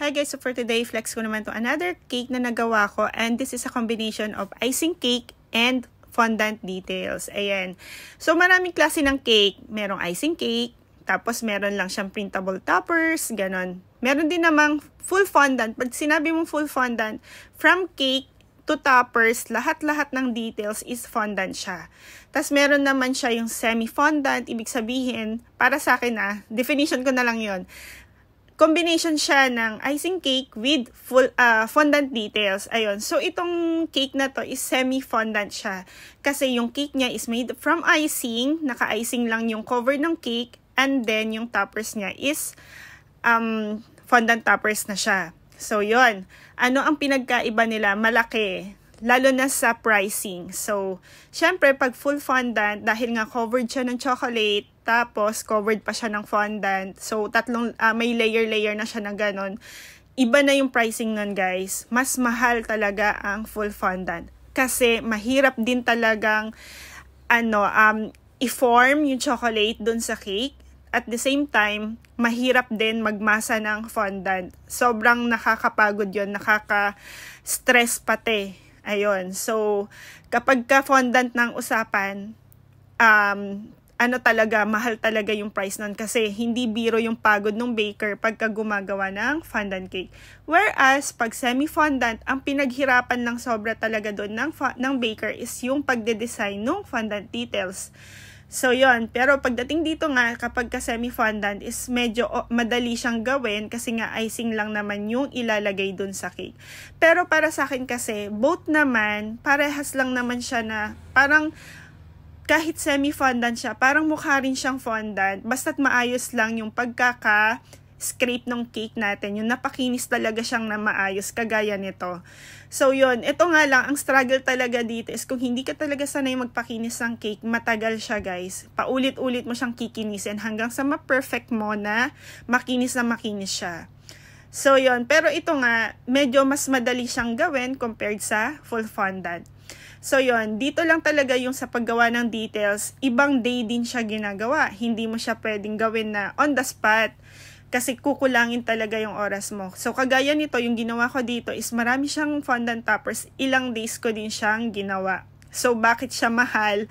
Hi guys, so for today, flex ko naman to another cake na nagawa ko, and this is a combination of icing cake and fondant details. Ayan. So maraming klase ng cake. Merong icing cake, tapos meron lang siyang printable toppers, ganon. Meron din namang full fondant. Pag sinabi mong full fondant, from cake to toppers, lahat-lahat ng details is fondant siya. Tapos meron naman siya yung semi-fondant, ibig sabihin, para sa akin definition ko na lang yon. Combination siya ng icing cake with full fondant details. Ayun. So itong cake na to is semi-fondant siya. Kasi yung cake niya is made from icing, naka-icing lang yung cover ng cake, and then yung toppers niya is fondant toppers na siya. So, yon. Ano ang pinagkaiba nila? Malaki. Lalo na sa pricing. So, syempre, pag full fondant, dahil nga covered siya ng chocolate, tapos covered pa siya ng fondant. So, may layer-layer na siya na ganon. Iba na yung pricing nun, guys. Mas mahal talaga ang full fondant. Kasi, mahirap din talagang, i-form yung chocolate dun sa cake. At the same time, mahirap din magmasa ng fondant. Sobrang nakakapagod yon, nakaka-stress pati. Ayun. So, kapag ka-fondant ng usapan, mahal talaga yung price nun kasi hindi biro yung pagod ng baker pagka gumagawa ng fondant cake. Whereas, pag semi-fondant, ang pinaghirapan ng sobra talaga doon ng baker is yung pagde-design ng fondant details. So, yon. Pero pagdating dito nga, kapag ka semi-fondant is medyo madali siyang gawin kasi nga icing lang naman yung ilalagay dun sa cake. Pero para sa akin kasi, both naman, parehas lang naman siya na parang kahit semi-fondant siya, parang mukha rin siyang fondant. Basta't maayos lang yung pagkaka-scrape ng cake natin. Yung napakinis talaga siyang na maayos, kagaya nito. So, yun. Ito nga lang, ang struggle talaga dito is kung hindi ka talaga sanay magpakinis ng cake, matagal siya, guys. Paulit-ulit mo siyang kikinisin hanggang sa ma-perfect mo na makinis siya. So, yun. Pero ito nga, medyo mas madali siyang gawin compared sa full fondant. So, yun. Dito lang talaga yung sa paggawa ng details, ibang day din siya ginagawa. Hindi mo siya pwedeng gawin na on the spot. Kasi kukulangin talaga yung oras mo. So, kagaya nito, yung ginawa ko dito is marami siyang fondant toppers. Ilang days ko din siyang ginawa. So, bakit siya mahal?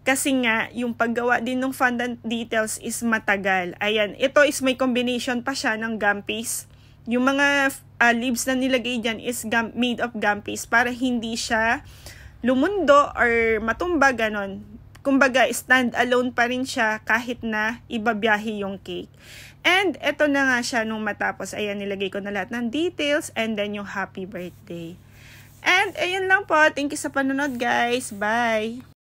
Kasi nga, yung paggawa din ng fondant details is matagal. Ayan, ito is may combination pa siya ng gum paste. Yung mga leaves na nilagay dyan is made of gum paste para hindi siya lumundo or matumba, ganon. Kumbaga, stand alone pa rin siya kahit na ibabiyahe yung cake. And eto na nga siya nung matapos. Ayan, nilagay ko na lahat ng details and then yung happy birthday. And ayun lang po. Thank you sa panonood, guys. Bye!